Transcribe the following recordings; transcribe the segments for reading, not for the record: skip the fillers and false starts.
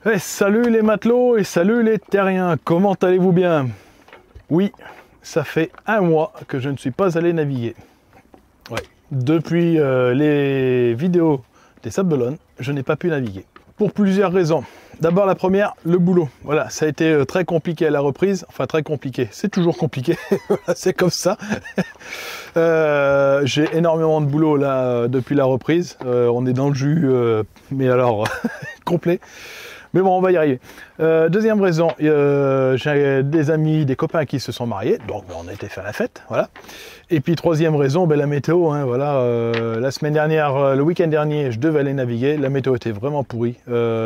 Hey, salut les matelots et salut les terriens, comment allez-vous bien? Oui, ça fait un mois que je ne suis pas allé naviguer. Ouais. Depuis les vidéos des Sables d'Olonne, je n'ai pas pu naviguer. Pour plusieurs raisons. D'abord la première, le boulot. Voilà, ça a été très compliqué à la reprise. Enfin très compliqué, c'est toujours compliqué. C'est comme ça. J'ai énormément de boulot là depuis la reprise. On est dans le jus, mais alors complet. Mais bon, on va y arriver. Deuxième raison, j'ai des amis, des copains qui se sont mariés, donc on a été faire la fête, voilà. Et puis troisième raison, la météo, hein, voilà. La semaine dernière, le week-end dernier, je devais aller naviguer, la météo était vraiment pourrie,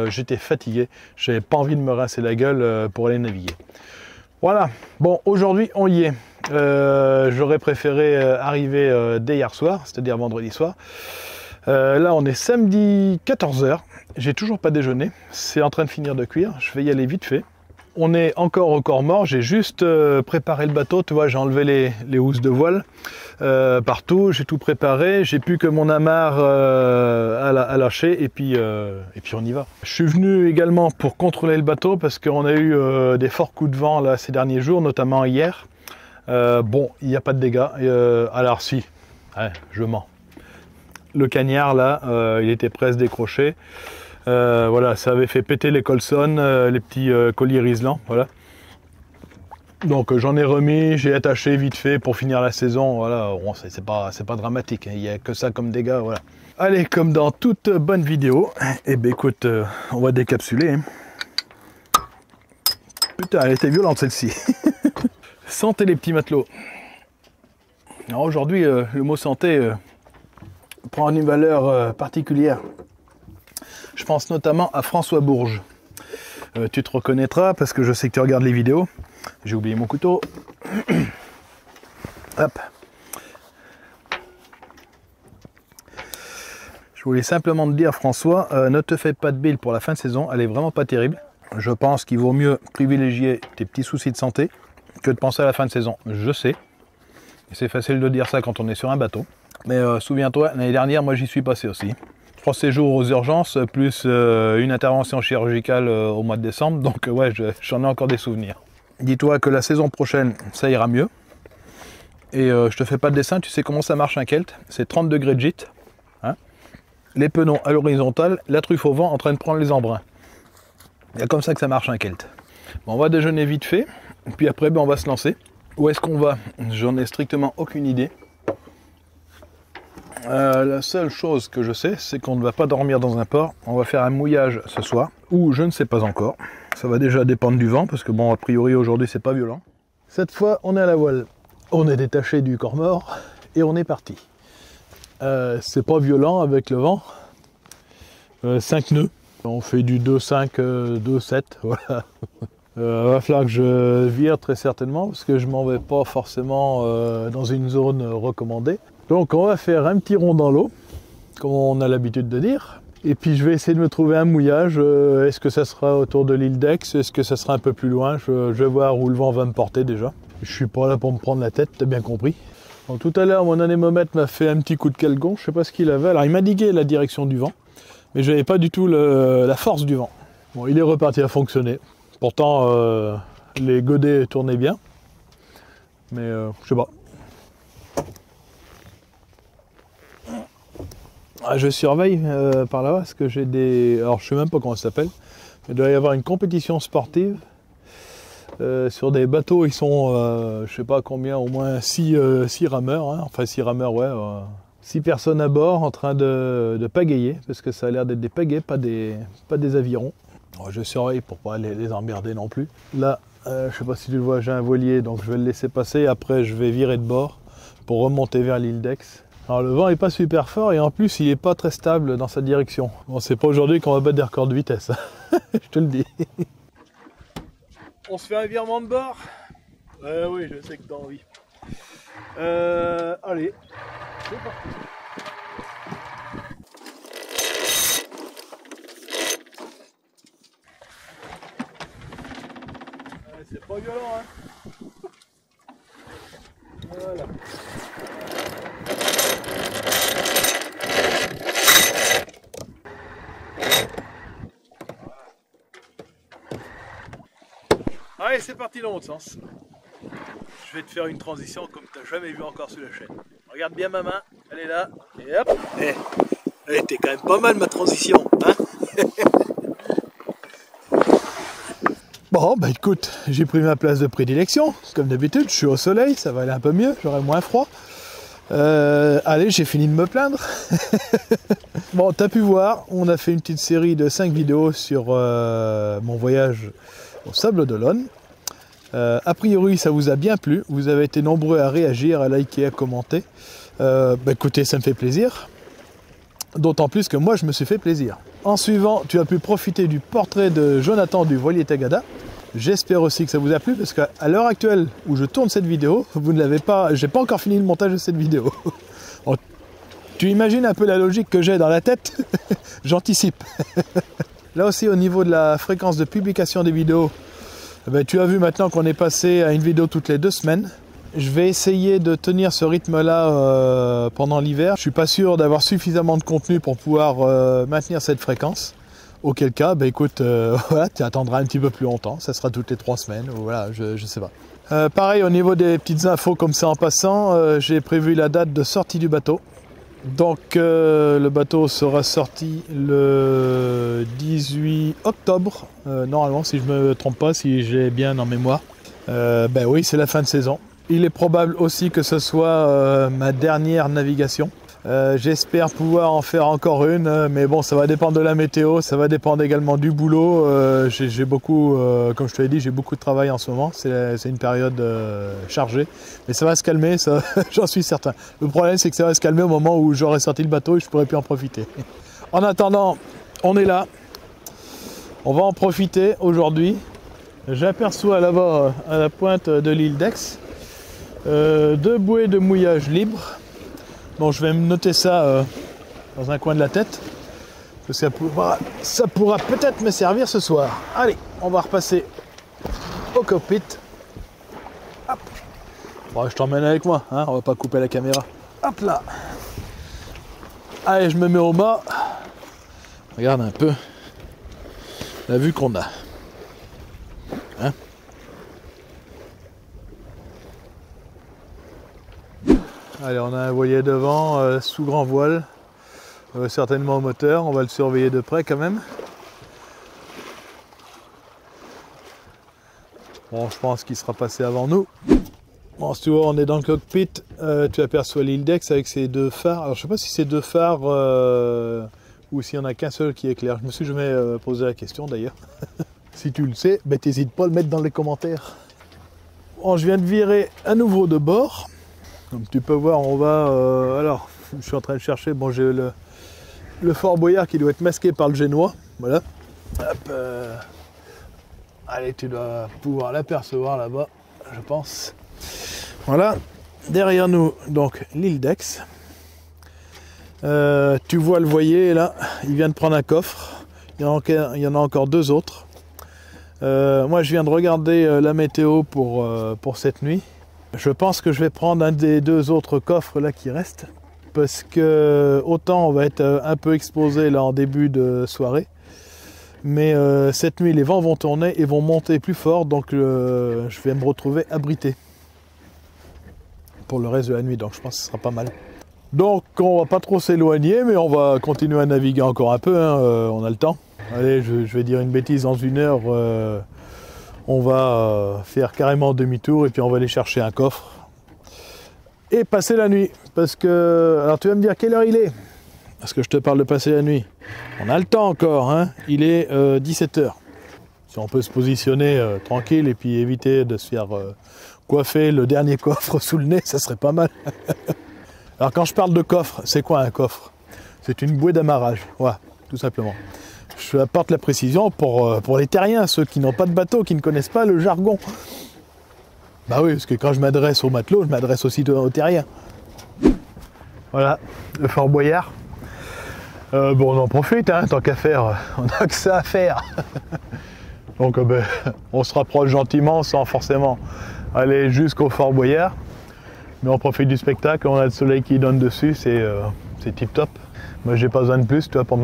j'étais fatigué, j'avais pas envie de me rincer la gueule pour aller naviguer. Voilà, bon, aujourd'hui on y est. J'aurais préféré arriver dès hier soir, c'est-à-dire vendredi soir. Là on est samedi 14 h, j'ai toujours pas déjeuné, c'est en train de finir de cuire, je vais y aller vite fait. On est encore au corps mort, j'ai juste préparé le bateau, tu vois, j'ai enlevé les housses de voile partout, j'ai tout préparé, j'ai plus que mon amarre à lâcher et puis on y va. Je suis venu également pour contrôler le bateau parce qu'on a eu des forts coups de vent là, ces derniers jours, notamment hier. Bon, il n'y a pas de dégâts, alors si, ouais, je mens. Le cagnard là, il était presque décroché. Voilà, ça avait fait péter les colsons, les petits colliers riselants, voilà. Donc j'en ai remis, j'ai attaché vite fait pour finir la saison, voilà. Bon, c'est pas dramatique, hein. Il n'y a que ça comme dégâts, voilà. Allez, comme dans toute bonne vidéo, eh ben écoute, on va décapsuler. Hein. Putain, elle était violente celle-ci. Santé les petits matelots. Alors aujourd'hui, le mot santé prend une valeur particulière. Je pense notamment à François Bourges. Tu te reconnaîtras parce que je sais que tu regardes les vidéos. J'ai oublié mon couteau. Hop. Je voulais simplement te dire, François, ne te fais pas de bile pour la fin de saison. Elle est vraiment pas terrible. Je pense qu'il vaut mieux privilégier tes petits soucis de santé que de penser à la fin de saison. Je sais. C'est facile de dire ça quand on est sur un bateau. Mais souviens-toi, l'année dernière, moi j'y suis passé aussi. 3 séjours aux urgences, plus une intervention chirurgicale au mois de décembre. Donc ouais, j'en ai encore des souvenirs. Dis-toi que la saison prochaine, ça ira mieux. Et je te fais pas de dessin, tu sais comment ça marche un kelt. C'est 30 degrés de gîte. Hein, les penons à l'horizontale, la truffe au vent en train de prendre les embruns. C'est comme ça que ça marche un kelt. Bon, on va déjeuner vite fait. Puis après, ben, on va se lancer. Où est-ce qu'on va? J'en ai strictement aucune idée. La seule chose que je sais, c'est qu'on ne va pas dormir dans un port. On va faire un mouillage ce soir, ou je ne sais pas encore. Ça va déjà dépendre du vent, parce que bon, a priori aujourd'hui c'est pas violent. Cette fois, on est à la voile. On est détaché du corps mort et on est parti. C'est pas violent avec le vent. 5 nœuds. On fait du 2,5, 2,7. Voilà. Va falloir que je vire très certainement, parce que je m'en vais pas forcément dans une zone recommandée. Donc on va faire un petit rond dans l'eau, comme on a l'habitude de dire. Et puis je vais essayer de me trouver un mouillage. Est-ce que ça sera autour de l'île d'Aix? Est-ce que ça sera un peu plus loin? Je vais voir où le vent va me porter déjà. Je suis pas là pour me prendre la tête, t'as bien compris. Donc, tout à l'heure, mon anémomètre m'a fait un petit coup de calgon. Je sais pas ce qu'il avait. Alors il m'indiquait la direction du vent, mais je n'avais pas du tout la force du vent. Bon, il est reparti à fonctionner. Pourtant, les godets tournaient bien. Mais je sais pas. Je surveille par là-bas parce que j'ai des... Alors je sais même pas comment ça s'appelle. Il doit y avoir une compétition sportive sur des bateaux. Ils sont, je sais pas combien, au moins 6 rameurs. Hein. Enfin 6 rameurs, ouais. 6 personnes à bord en train de pagayer. Parce que ça a l'air d'être des pagaies, pas des avirons. Alors, je surveille pour pas les emmerder non plus. Là, je sais pas si tu le vois, j'ai un voilier. Donc je vais le laisser passer. Après je vais virer de bord pour remonter vers l'île d'Aix. Alors le vent est pas super fort et en plus il est pas très stable dans sa direction. Bon, c'est pas aujourd'hui qu'on va battre des records de vitesse, je te le dis. On se fait un virement de bord? Oui, je sais que t'as envie. Allez, c'est parti. C'est pas violent, hein. Voilà. Allez, c'est parti dans l'autre sens. Je vais te faire une transition comme tu n'as jamais vu encore sur la chaîne. Regarde bien ma main, elle est là, et hop. Eh, t'es quand même pas mal ma transition, hein. Bon, bah écoute, j'ai pris ma place de prédilection. Comme d'habitude, je suis au soleil, ça va aller un peu mieux, j'aurai moins froid. Allez, j'ai fini de me plaindre. Bon, t'as pu voir, on a fait une petite série de 5 vidéos sur mon voyage au Sable d'Olonne. A priori, ça vous a bien plu. Vous avez été nombreux à réagir, à liker, à commenter. Bah écoutez, ça me fait plaisir. D'autant plus que moi, je me suis fait plaisir. En suivant, tu as pu profiter du portrait de Jonathan du Voilier Tagada. J'espère aussi que ça vous a plu, parce qu'à l'heure actuelle où je tourne cette vidéo, vous ne l'avez pas, j'ai pas encore fini le montage de cette vidéo. Bon, tu imagines un peu la logique que j'ai dans la tête? J'anticipe. Là aussi, au niveau de la fréquence de publication des vidéos, ben, tu as vu maintenant qu'on est passé à une vidéo toutes les 2 semaines. Je vais essayer de tenir ce rythme-là pendant l'hiver. Je suis pas sûr d'avoir suffisamment de contenu pour pouvoir maintenir cette fréquence. Auquel cas, bah écoute, voilà, tu attendras un petit peu plus longtemps. Ça sera toutes les 3 semaines. Voilà, je sais pas. Pareil, au niveau des petites infos comme ça en passant, j'ai prévu la date de sortie du bateau. Donc le bateau sera sorti le 18 octobre, normalement, si je me trompe pas, si j'ai bien en mémoire. Ben oui, c'est la fin de saison. Il est probable aussi que ce soit ma dernière navigation. J'espère pouvoir en faire encore une, mais bon, ça va dépendre de la météo, ça va dépendre également du boulot. J'ai beaucoup, comme je te l'ai dit, j'ai beaucoup de travail en ce moment. C'est une période chargée, mais ça va se calmer, j'en suis certain. Le problème, c'est que ça va se calmer au moment où j'aurai sorti le bateau et je pourrai plus en profiter. En attendant, on est là. On va en profiter aujourd'hui. J'aperçois là-bas, à la pointe de l'île d'Aix, 2 bouées de mouillage libre. Donc je vais me noter ça dans un coin de la tête, parce que ça pourra peut-être me servir ce soir. Allez, on va repasser au cockpit. Hop. Bon, je t'emmène avec moi, hein, on va pas couper la caméra. Hop là. Allez, je me mets au mât. Regarde un peu la vue qu'on a. Hein? Allez, on a un voilier devant, sous grand voile, certainement au moteur, on va le surveiller de près quand même. Bon, je pense qu'il sera passé avant nous. Bon, si tu vois, on est dans le cockpit, tu aperçois l'île d'Aix avec ses 2 phares. Alors, je ne sais pas si c'est 2 phares ou s'il n'y en a qu'un seul qui éclaire. Je me suis jamais posé la question d'ailleurs. Si tu le sais, ben, t'hésites pas à le mettre dans les commentaires. Bon, je viens de virer à nouveau de bord. Comme tu peux voir, on va... alors, je suis en train de chercher, bon, j'ai le Fort Boyard qui doit être masqué par le Génois. Voilà. Hop, allez, tu dois pouvoir l'apercevoir là-bas, je pense. Voilà. Derrière nous, donc, l'île d'Aix. Tu vois le voilier, là, il vient de prendre un coffre. Il y en a encore 2 autres. Moi, je viens de regarder la météo pour cette nuit. Je pense que je vais prendre un des 2 autres coffres là qui restent, parce que autant on va être un peu exposé là en début de soirée, mais cette nuit les vents vont tourner et vont monter plus fort, donc je vais me retrouver abrité pour le reste de la nuit, donc je pense que ce sera pas mal. Donc on va pas trop s'éloigner, mais on va continuer à naviguer encore un peu, hein, on a le temps. Allez, je vais dire une bêtise, dans 1 heure, on va faire carrément demi-tour et puis on va aller chercher un coffre et passer la nuit. Parce que, alors tu vas me dire quelle heure il est, parce que je te parle de passer la nuit. On a le temps encore, hein. Il est 17h. Si on peut se positionner tranquille et puis éviter de se faire coiffer le dernier coffre sous le nez, ça serait pas mal. Alors quand je parle de coffre, c'est quoi un coffre? C'est une bouée d'amarrage, voilà, tout simplement. Je apporte la précision pour les terriens, ceux qui n'ont pas de bateau, qui ne connaissent pas le jargon. Bah oui, parce que quand je m'adresse aux matelots, je m'adresse aussi aux terriens. Voilà, le Fort Boyard. Bon, on en profite, hein, tant qu'à faire, on a que ça à faire. Donc ben, on se rapproche gentiment sans forcément aller jusqu'au Fort Boyard. Mais on profite du spectacle, on a le soleil qui donne dessus, c'est tip top. Moi j'ai pas besoin de plus, tu vois, pour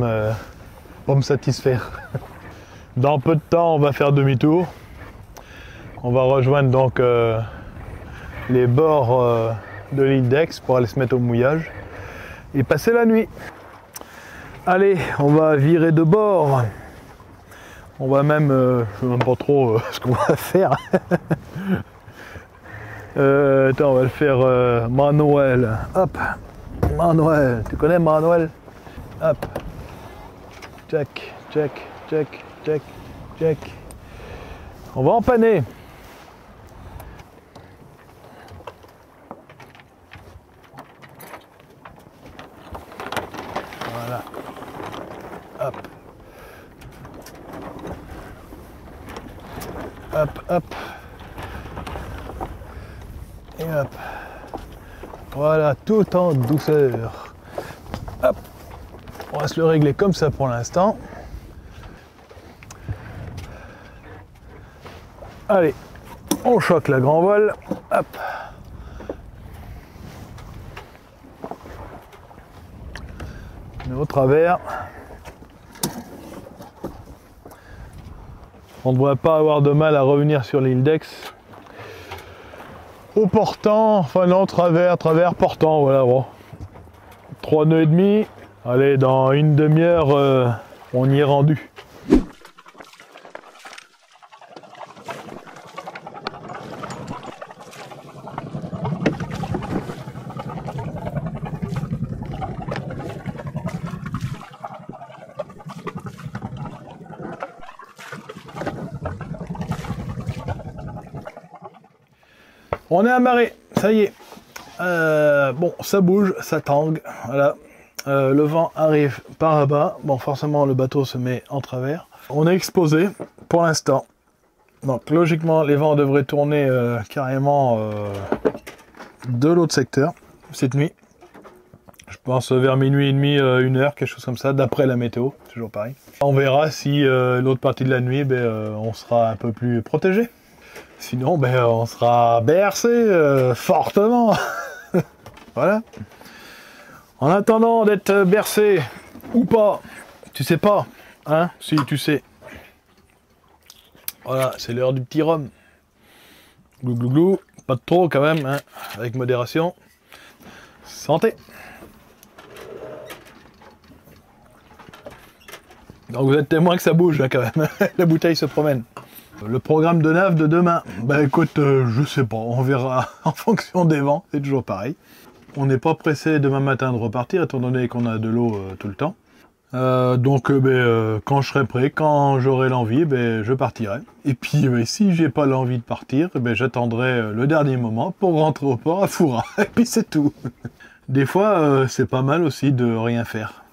me satisfaire. Dans peu de temps, on va faire demi-tour. On va rejoindre donc les bords de l'île d'Aix pour aller se mettre au mouillage et passer la nuit. Allez, on va virer de bord. On va même, je sais même pas trop ce qu'on va faire. Attends, on va le faire manuel. Hop, manuel. Tu connais manuel? Hop. Check, check, check, check, check. On va empanner. Voilà. Hop. Hop, hop. Et hop. Voilà, tout en douceur. Hop. On va se le régler comme ça pour l'instant. Allez, on choque la grand voile. Hop. On est au travers. On ne devrait pas avoir de mal à revenir sur l'île d'Aix. Au portant, enfin non, travers, portant, voilà, bon. 3 nœuds et demi. Allez, dans une demi-heure, on y est rendu. On est amarré, ça y est. Bon, ça bouge, ça tangue, voilà. Le vent arrive par là-bas. Bon, forcément, le bateau se met en travers. On est exposé pour l'instant. Donc, logiquement, les vents devraient tourner carrément de l'autre secteur cette nuit. Je pense vers minuit et demi, 1h, quelque chose comme ça, d'après la météo, toujours pareil. On verra si l'autre partie de la nuit, on sera un peu plus protégé. Sinon, on sera bercé fortement. Voilà. En attendant d'être bercé ou pas, tu sais pas, hein? Si, tu sais. Voilà, c'est l'heure du petit rhum. Glou glou glou, pas de trop quand même, hein? Avec modération. Santé. Donc vous êtes témoin que ça bouge hein, quand même. La bouteille se promène. Le programme de nav de demain, écoute, je sais pas, on verra en fonction des vents, c'est toujours pareil. On n'est pas pressé demain matin de repartir, étant donné qu'on a de l'eau tout le temps. Donc quand je serai prêt, quand j'aurai l'envie, je partirai. Et puis si j'ai pas l'envie de partir, j'attendrai le dernier moment pour rentrer au port à Fouras. Et puis c'est tout. Des fois, c'est pas mal aussi de rien faire.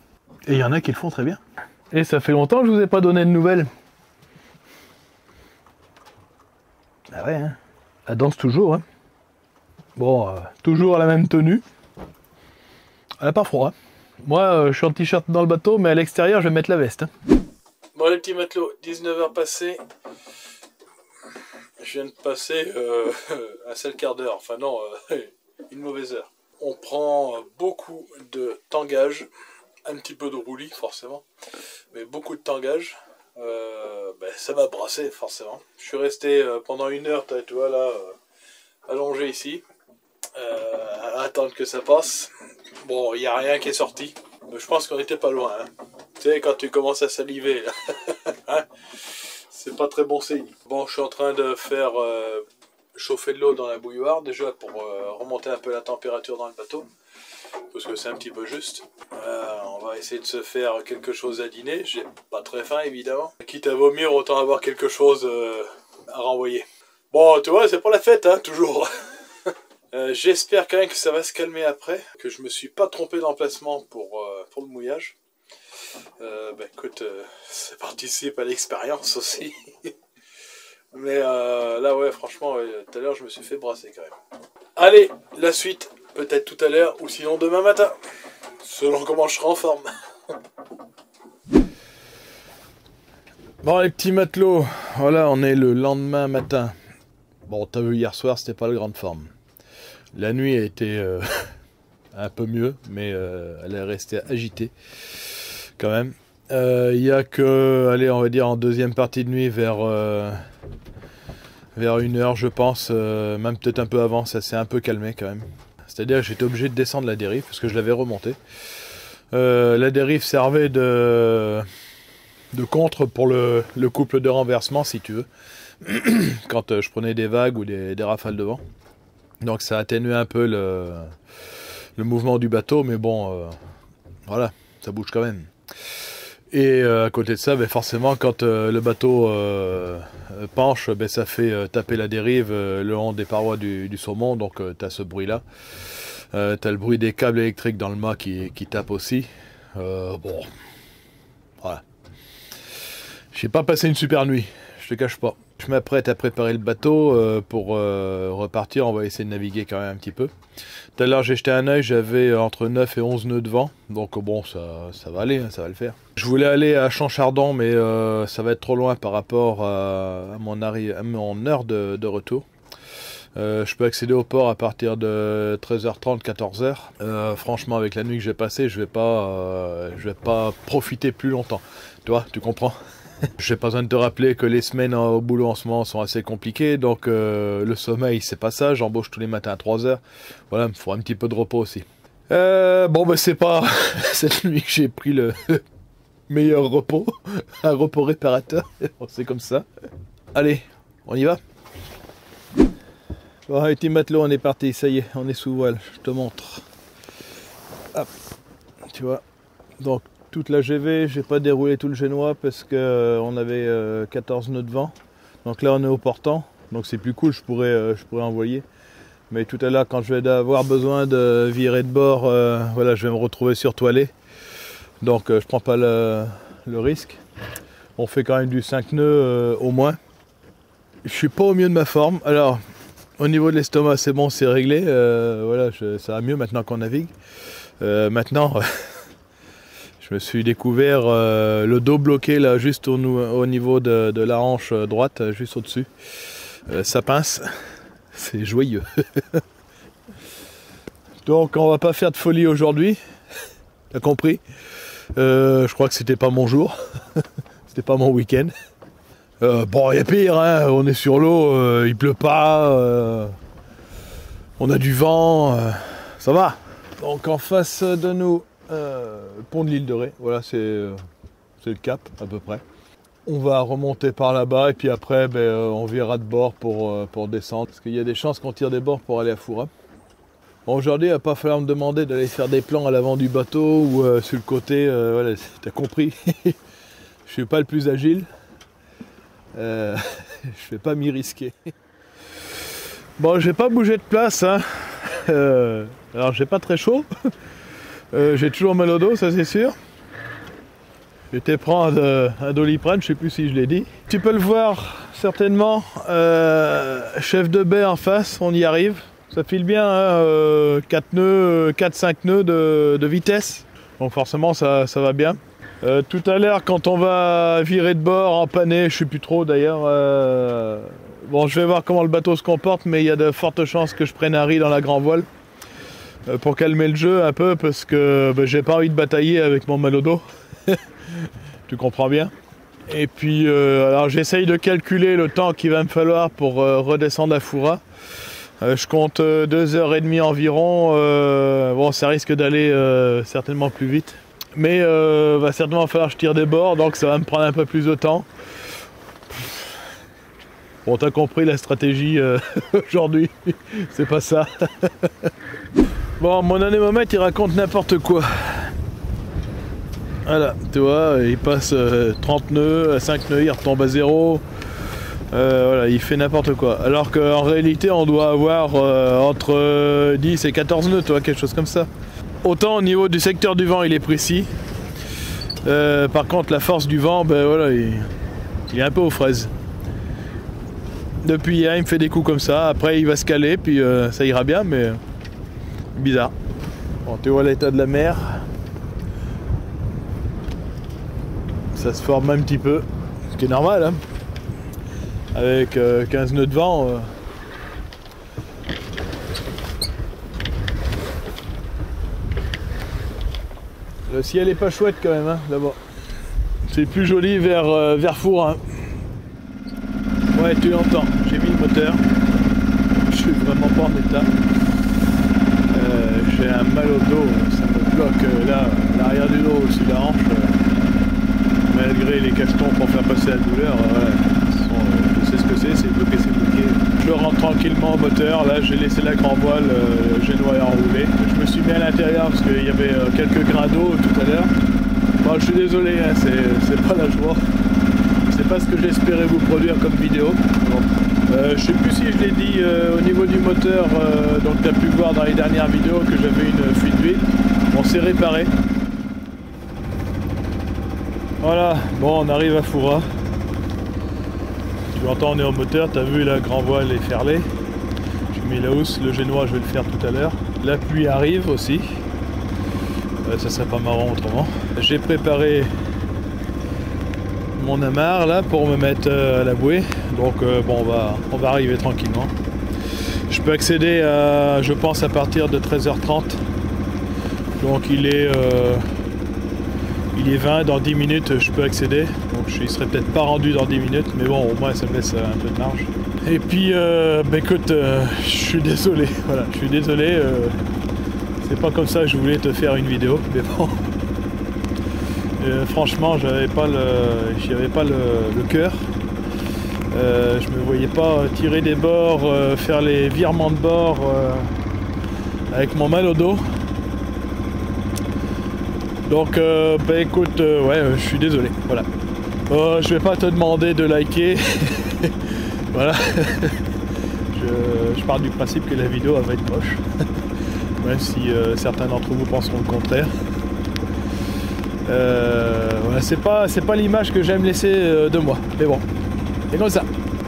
Et il y en a qui le font très bien. Et ça fait longtemps que je vous ai pas donné de nouvelles. Ah ouais, hein. La danse toujours, hein. Bon, toujours à la même tenue. Elle a pas froid. Hein. Moi, je suis en t-shirt dans le bateau, mais à l'extérieur, je vais mettre la veste. Hein. Bon, les petits matelots, 19h passées. Je viens de passer un seul quart d'heure. Enfin non, une mauvaise heure. On prend beaucoup de tangage. Un petit peu de roulis, forcément. Mais beaucoup de tangage. Ça m'a brassé forcément. Je suis resté pendant 1 heure, tu vois là, allongé ici, à attendre que ça passe. Bon, il n'y a rien qui est sorti. Je pense qu'on n'était pas loin. Hein. Tu sais, quand tu commences à saliver, là, hein, c'est pas très bon signe. Bon, je suis en train de faire chauffer de l'eau dans la bouilloire déjà pour remonter un peu la température dans le bateau. Parce que c'est un petit peu juste. On va essayer de se faire quelque chose à dîner. J'ai pas très faim évidemment. Quitte à vomir, autant avoir quelque chose à renvoyer. Bon, tu vois, c'est pour la fête, hein, toujours. J'espère quand même que ça va se calmer après. Que je me suis pas trompé d'emplacement pour le mouillage. Écoute, ça participe à l'expérience aussi. Mais là, ouais, franchement, tout à l'heure, je me suis fait brasser quand même. Allez, la suite. Peut-être tout à l'heure, ou sinon demain matin. Selon comment je serai en forme. Bon les petits matelots, voilà on est le lendemain matin. Bon t'as vu hier soir c'était pas la grande forme. La nuit a été un peu mieux, mais elle est restée agitée quand même. Il y a que, allez on va dire en deuxième partie de nuit vers vers 1 heure je pense, même peut-être un peu avant, ça s'est un peu calmé quand même. C'est-à-dire que j'étais obligé de descendre la dérive parce que je l'avais remontée. La dérive servait de contre pour le couple de renversement si tu veux, quand je prenais des vagues ou des rafales de vent. Donc ça atténuait un peu le mouvement du bateau, mais bon, voilà, ça bouge quand même. Et à côté de ça, forcément, quand le bateau penche, ça fait taper la dérive le long des parois du saumon, donc tu as ce bruit-là. Tu as le bruit des câbles électriques dans le mât qui tape aussi. Bon, voilà. J'ai pas passé une super nuit, je te cache pas. Je m'apprête à préparer le bateau pour repartir, on va essayer de naviguer quand même un petit peu. Tout à l'heure j'ai jeté un œil, j'avais entre 9 et 11 nœuds de vent, donc bon ça va aller, hein, ça va le faire. Je voulais aller à Champ-Chardon, mais ça va être trop loin par rapport à mon heure de retour. Je peux accéder au port à partir de 13h30, 14h. Franchement, avec la nuit que j'ai passée, je vais pas profiter plus longtemps. Tu vois, tu comprends? Je n'ai pas besoin de te rappeler que les semaines au boulot en ce moment sont assez compliquées, donc le sommeil c'est pas ça, j'embauche tous les matins à 3h. Voilà, il me faut un petit peu de repos aussi. C'est pas cette nuit que j'ai pris le meilleur repos, un repos réparateur, c'est comme ça. Allez, on y va? Bon, les petits matelots, on est parti, ça y est, on est sous voile, je te montre. Hop, tu vois, donc toute la GV, j'ai pas déroulé tout le génois parce que on avait 14 nœuds de vent. Donc là on est au portant, donc c'est plus cool, je pourrais envoyer. Mais tout à l'heure quand je vais avoir besoin de virer de bord, voilà, je vais me retrouver surtoilé. Donc je prends pas le risque. On fait quand même du 5 nœuds au moins. Je suis pas au mieux de ma forme. Alors au niveau de l'estomac c'est bon, c'est réglé. Voilà, ça va mieux maintenant qu'on navigue. Maintenant je me suis découvert le dos bloqué là, juste au niveau de la hanche droite, juste au-dessus. Ça pince, c'est joyeux. Donc on va pas faire de folie aujourd'hui, t'as compris. Je crois que c'était pas mon jour, c'était pas mon week-end. Bon, il y a pire, hein, on est sur l'eau, il pleut pas, on a du vent, ça va. Donc en face de nous, pont de l'île de Ré, voilà, c'est le cap à peu près. On va remonter par là-bas et puis après on virera de bord pour descendre, parce qu'il y a des chances qu'on tire des bords pour aller à Foura. Bon, aujourd'hui il va pas falloir me demander d'aller faire des plans à l'avant du bateau ou sur le côté, voilà, t'as compris. Je suis pas le plus agile, je vais pas m'y risquer. Bon, j'ai pas bougé de place, hein. Alors j'ai pas très chaud. J'ai toujours mal au dos, ça c'est sûr. Je vais te prendre un Doliprane, je sais plus si je l'ai dit. Tu peux le voir certainement, chef de baie en face, on y arrive. Ça file bien, hein, 4-5 nœuds de vitesse. Donc forcément ça va bien. Tout à l'heure quand on va virer de bord, empanner, je sais plus trop d'ailleurs. Bon, je vais voir comment le bateau se comporte, mais il y a de fortes chances que je prenne un riz dans la grand voile. Pour calmer le jeu un peu parce que j'ai pas envie de batailler avec mon mal au dos. Tu comprends bien. Et puis alors j'essaye de calculer le temps qu'il va me falloir pour redescendre à Foura. Je compte 2h30 environ. Bon, ça risque d'aller certainement plus vite. Mais va certainement falloir que je tire des bords, donc ça va me prendre un peu plus de temps. Bon, t'as compris la stratégie aujourd'hui, c'est pas ça. Bon, mon anémomètre il raconte n'importe quoi. Voilà, tu vois, il passe 30 nœuds, à 5 nœuds, il retombe à 0. Voilà, il fait n'importe quoi. Alors qu'en réalité, on doit avoir entre 10 et 14 nœuds, tu vois, quelque chose comme ça. Autant au niveau du secteur du vent, il est précis. Par contre, la force du vent, voilà, il est un peu aux fraises. Depuis hier, il me fait des coups comme ça. Après, il va se caler, puis ça ira bien, mais bizarre. Bon, tu vois l'état de la mer. Ça se forme un petit peu, ce qui est normal, hein. Avec 15 nœuds de vent. Le ciel est pas chouette quand même, hein, là-bas. C'est plus joli vers Foura. Hein. Ouais, tu l'entends, j'ai mis le moteur. Je suis vraiment pas en état. J'ai un mal au dos, ça me bloque là, l'arrière du dos au-dessus de la hanche. Malgré les cachetons pour faire passer la douleur, je sais ce que c'est bloqué, c'est bloqué. Je rentre tranquillement au moteur, là j'ai laissé la grand voile, le génois est enroulé. Je me suis mis à l'intérieur parce qu'il y avait quelques grains d'eau tout à l'heure. Bon, je suis désolé, hein, c'est pas la joie. C'est pas ce que j'espérais vous produire comme vidéo. Bon. Je sais plus si je l'ai dit au niveau du moteur, donc tu as pu voir dans les dernières vidéos que j'avais une fuite d'huile. On s'est réparé. Voilà, bon on arrive à Foura. Tu entends on est au moteur, tu as vu la grand voile est ferlée. J'ai mis la housse, le génois je vais le faire tout à l'heure. La pluie arrive aussi. Ça serait pas marrant autrement. J'ai préparé mon amarre là pour me mettre à la bouée. Donc bon on va arriver tranquillement. Je peux accéder à, je pense à partir de 13h30. Donc il est 20, dans 10 minutes je peux accéder, donc je ne serai peut-être pas rendu dans 10 minutes, mais bon au moins ça me laisse un peu de marge. Et puis bah écoute, je suis désolé, voilà, je suis désolé, c'est pas comme ça que je voulais te faire une vidéo, mais bon, franchement j'avais pas le cœur, je me voyais pas tirer des bords, faire les virements de bord avec mon mal au dos. Donc bah écoute, ouais, je suis désolé, voilà. Je vais pas te demander de liker, voilà. je pars du principe que la vidéo elle va être moche, même si certains d'entre vous penseront le contraire. Voilà, c'est pas l'image que j'aime laisser de moi, mais bon, c'est comme ça.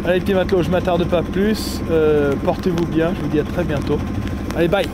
Allez petits matelots, je m'attarde pas plus, portez-vous bien, je vous dis à très bientôt. Allez, bye.